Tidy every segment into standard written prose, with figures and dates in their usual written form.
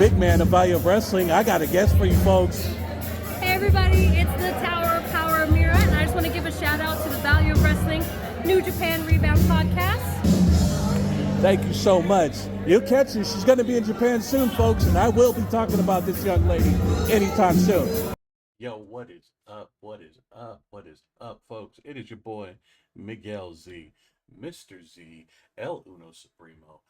big man of Value of Wrestling. I got a guest for you folks. Hey everybody, it's the Tower of Power Mira, and I just want to give a shout out to the Value of Wrestling New Japan Rebound Podcast. Thank you so much. You'll catch her. She's going to be in Japan soon, folks, and I will be talking about this young lady anytime soon. Yo, what is up? What is up? What is up, folks? It is your boy, Miguel Z, Mr. Z, El Uno Supremo,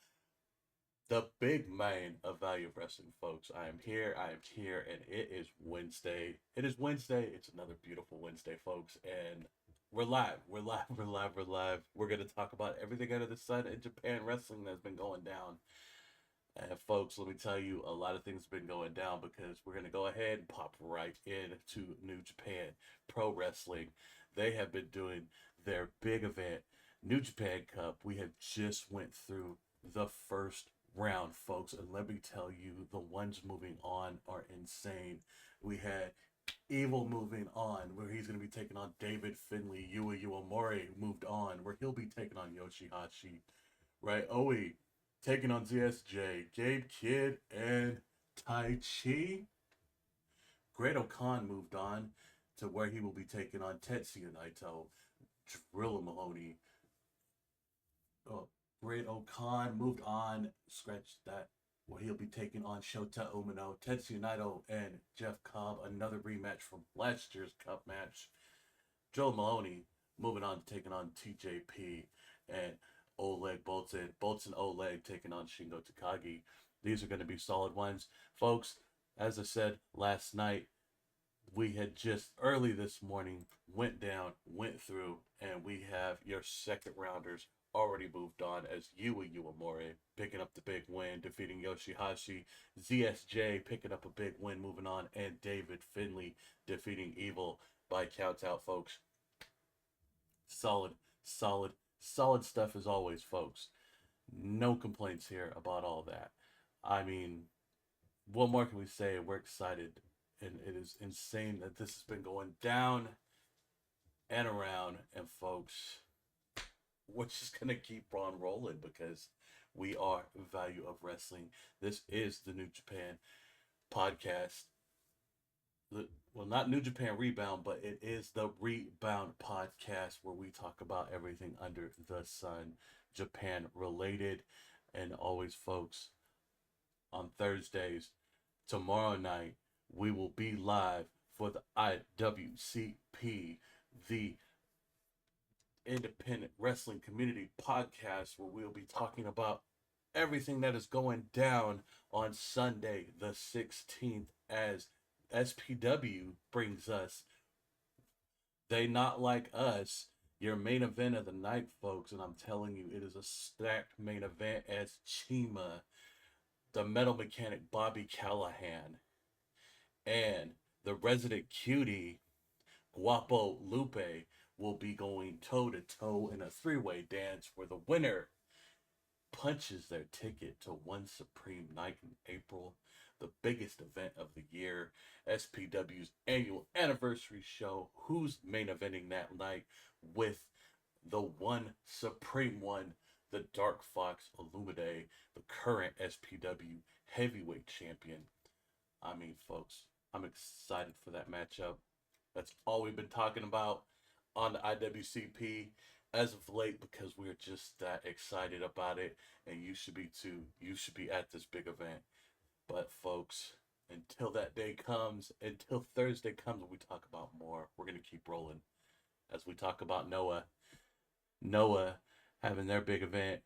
the big man of Value of Wrestling, folks. I am here, and it is Wednesday. It is Wednesday. It's another beautiful Wednesday, folks, and we're live. We're live. We're going to talk about everything under the sun in Japan wrestling that's been going down. And folks, let me tell you, a lot of things have been going down because we're going to go ahead and pop right into New Japan Pro Wrestling. They have been doing their big event, New Japan Cup. We have just went through the first round, folks, and let me tell you, the ones moving on are insane. We had Evil moving on, where he's going to be taking on David Finlay. Yua Uemura moved on, where he'll be taking on Yoshihashi. Right? Oe taking on ZSJ. Gabe Kidd and Tai Chi. Great O'Khan moved on to where he will be taking on Tetsuya Naito. Drilla Mahoney. Great O'Khan moved on. Scratch that. Where he'll be taking on Shota Umino, Tetsuya Naito, and Jeff Cobb. Another rematch from last year's Cup match. Joe Maloney moving on to taking on TJP and Oleg Boltin. Boltin Oleg taking on Shingo Takagi. These are going to be solid ones. Folks, as I said last night, we had just early this morning went through, and we have your second rounders already moved on as Yua Uemura picking up the big win, defeating Yoshihashi. ZSJ picking up a big win, moving on, and David Finlay defeating Evil by count out, folks. Solid stuff as always, folks. No complaints here about all that. I mean, what more can we say? We're excited, and it is insane that this has been going down and around, and folks, we're just going to keep on rolling because we are Value of Wrestling. This is the New Japan podcast. Well, not New Japan Rebound, but it is the Rebound Podcast, where we talk about everything under the sun, Japan related. And always, folks, on Thursdays, tomorrow night, we will be live for the IWCP, the Independent Wrestling Community Podcast, where we'll be talking about everything that is going down on Sunday the 16th as SPW brings us They Not Like Us, your main event of the night, folks. And I'm telling you, it is a stacked main event as Chima, the Metal Mechanic Bobby Callahan, and the Resident Cutie, Guapo Lupe, will be going toe-to-toe in a three-way dance where the winner punches their ticket to One Supreme Night in April, the biggest event of the year, SPW's annual anniversary show. Who's main eventing that night with the One Supreme One, the Dark Fox Illumide, the current SPW heavyweight champion. I mean, folks, I'm excited for that matchup. That's all we've been talking about on the IWCP as of late, because we're just that excited about it, and you should be too. You should be at this big event. But folks, until that day comes, until Thursday comes, when we talk about more, we're going to keep rolling as we talk about Noah having their big event,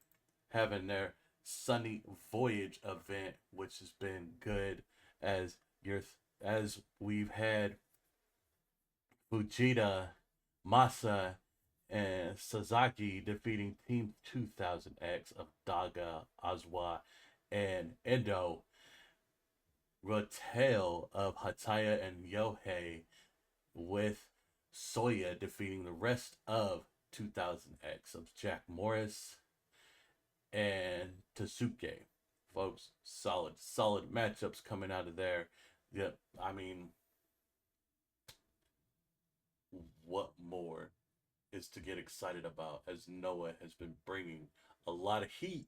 having their Sunny Voyage event, which has been good, as we've had Fujita, Masa, and Sasaki defeating Team 2000X of Daga, Azwa, and Endo. Retail of Hataya and Yohei, with Soya defeating the rest of 2000X of Jack Morris and Tasuke. Folks, solid matchups coming out of there. Yeah, I mean, what more is to get excited about, as Noah has been bringing a lot of heat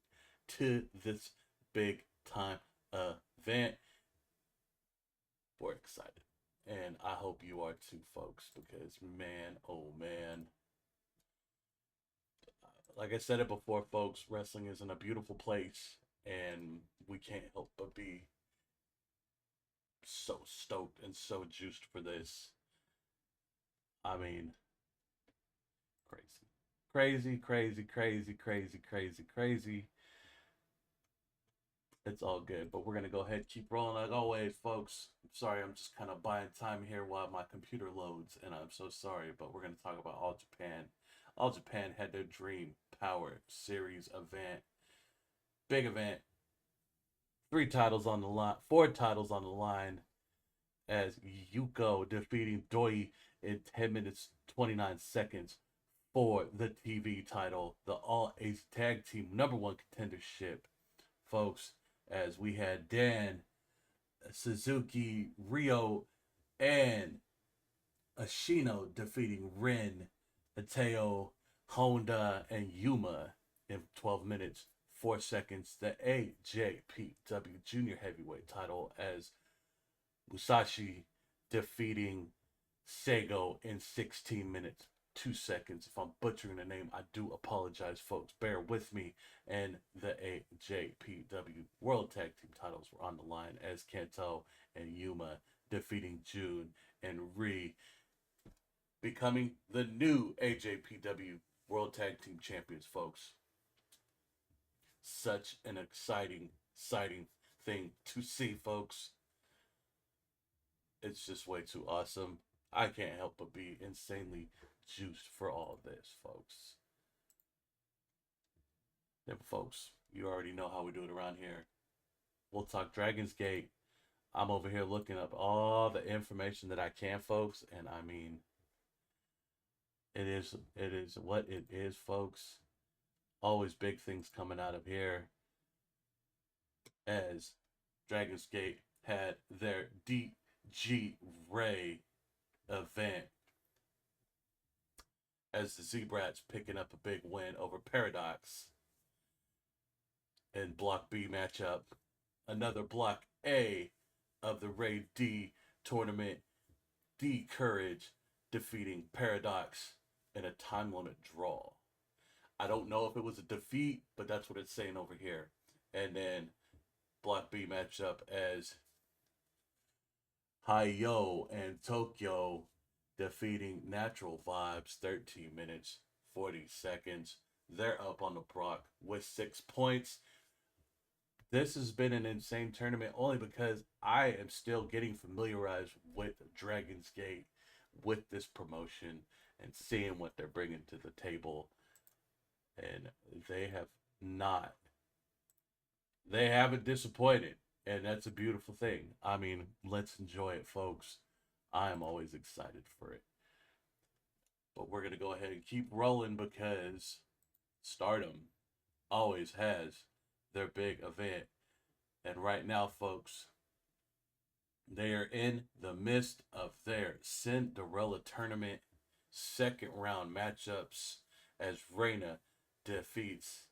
to this big time event. we're excited. And I hope you are too, folks, because man, oh man. Like I said it before, folks, wrestling is in a beautiful place, and we can't help but be so stoked and so juiced for this. I mean, crazy. Crazy, crazy, crazy, crazy, crazy, crazy. It's all good, but we're going to go ahead and keep rolling like always, folks. I'm sorry, I'm just kind of buying time here while my computer loads, and I'm so sorry, but we're going to talk about All Japan. All Japan had their Dream Power Series event. Big event. 3 titles on the line, 4 titles on the line, as Yuko defeating Doi in 10 minutes 29 seconds for the TV title, the All Ace Tag Team #1 contendership, folks. As we had Dan, Suzuki, Rio, and Ashino defeating Rin, Ateo, Honda, and Yuma in 12 minutes 4 seconds. The AJPW Junior Heavyweight title, as Musashi defeating Sego in 16 minutes 2 seconds. If I'm butchering the name, I do apologize, folks. Bear with me. And the AJPW World Tag Team titles were on the line, as Kanto and Yuma defeating June and Ri, becoming the new AJPW World Tag Team Champions, folks. Such an exciting thing to see, folks. It's just way too awesome. I can't help but be insanely juiced for all of this, folks. Then, folks, you already know how we do it around here. We'll talk Dragon's Gate. I'm over here looking up all the information that I can, folks, and I mean, it is what it is, folks. Always big things coming out of here, as Dragon's Gate had their DG Ray event, as the Z-Brats picking up a big win over Paradox in Block B matchup. Another Block A of the Ray D tournament, D Courage defeating Paradox in a time limit draw. I don't know if it was a defeat, but that's what it's saying over here. And then Block B matchup, as Hayo and Tokyo defeating Natural Vibes 13 minutes 40 seconds. They're up on the block with 6 points. This has been an insane tournament only because I am still getting familiarized with Dragon's Gate, with this promotion, and seeing what they're bringing to the table. And they haven't disappointed. And that's a beautiful thing. I mean, let's enjoy it, folks. I am always excited for it. But we're going to go ahead and keep rolling, because Stardom always has their big event. And right now, folks, they are in the midst of their Cinderella tournament second round matchups, as Reina defeats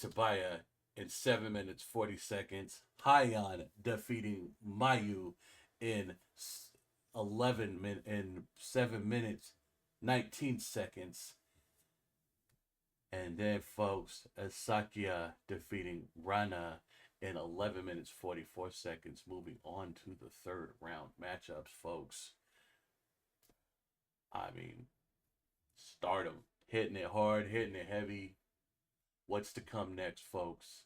Tabaya in 7 minutes 40 seconds. Hyon defeating Mayu in 7 minutes 19 seconds. And then, folks, Asakia defeating Rana in 11 minutes 44 seconds. Moving on to the third round matchups, folks. I mean, Stardom hitting it hard, hitting it heavy. What's to come next, folks?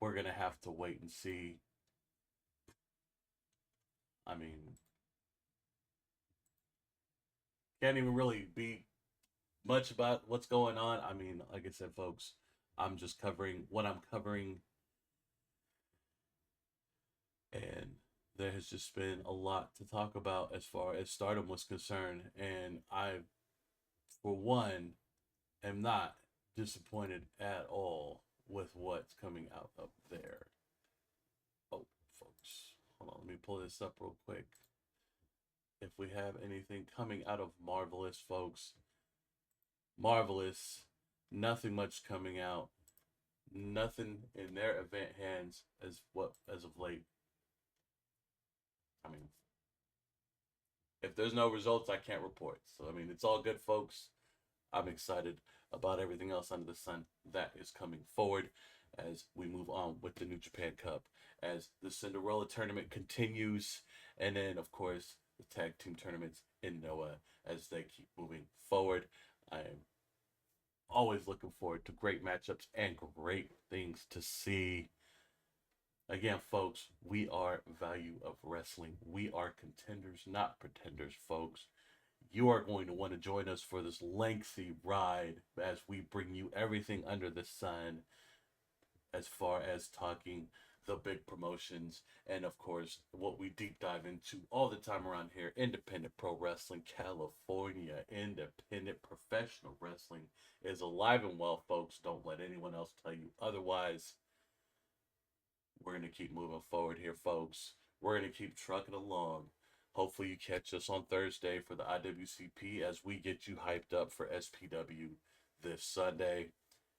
We're going to have to wait and see. I mean, can't even really be much about what's going on. I mean, like I said, folks, I'm just covering what I'm covering. And there has just been a lot to talk about as far as Stardom was concerned. And I, for one, am not disappointed at all with what's coming out of there. Oh, folks, hold on, let me pull this up real quick. If we have anything coming out of Marvelous, folks. Marvelous, nothing much coming out. nothing in their event hands as of late. I mean, if there's no results, I can't report. So I mean, it's all good, folks. I'm excited about everything else under the sun that is coming forward as we move on with the New Japan Cup, as the Cinderella tournament continues, and then, of course, the tag team tournaments in Noah as they keep moving forward. I am always looking forward to great matchups and great things to see. Again, folks, we are Value of Wrestling. We are contenders, not pretenders, folks. You are going to want to join us for this lengthy ride as we bring you everything under the sun as far as talking the big promotions and, of course, what we deep dive into all the time around here. Independent Pro Wrestling California. Independent professional wrestling is alive and well, folks. Don't let anyone else tell you otherwise. We're going to keep moving forward here, folks. We're going to keep trucking along. Hopefully you catch us on Thursday for the IWCP as we get you hyped up for SPW this Sunday.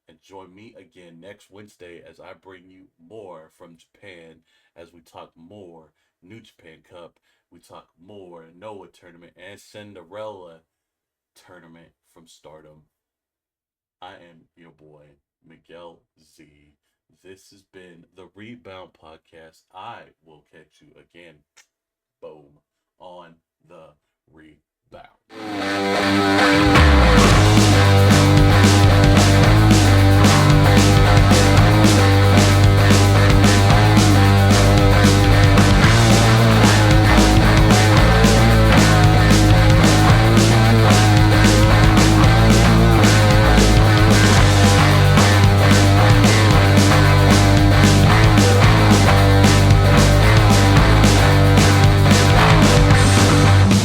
And join me again next Wednesday as I bring you more from Japan, as we talk more New Japan Cup, we talk more Noah tournament and Cinderella tournament from Stardom. I am your boy, Miguel Z. This has been the Rebound Podcast. I will catch you again, boom, on the Rebound.